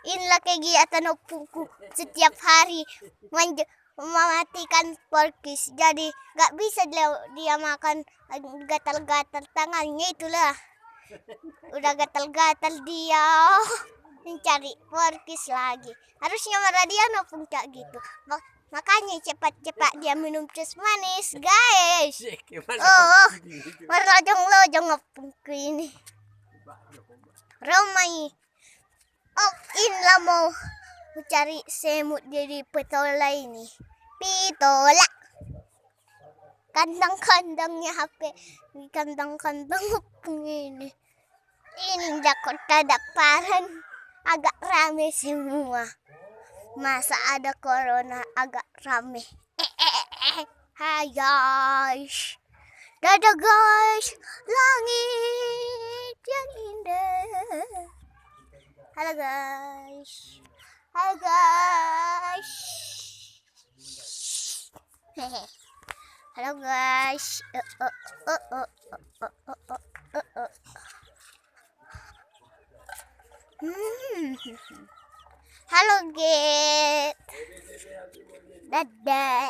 Inilah kegiatan opuku setiap hari mematikan porkis. Jadi gak bisa dia makan, gatal-gatal tangannya itulah. Udah gatal-gatal dia mencari porkis lagi. Harusnya marah dia nopung kayak gitu. Makanya cepat-cepat dia minum jus manis, guys. Oh, merlojong-lojong ngepung ini. Romai. Oh, inilah mau mencari semut jadi petola ini. Pitola. Kandang-kandangnya HP. Kandang-kandang ngepung ini. Ini kota Dakparan agak rame semua. Masa ada corona agak rame. Hai guys. Dadah guys. Langit yang indah. Halo guys. Halo guys. Halo guys. Halo Get. Dadah.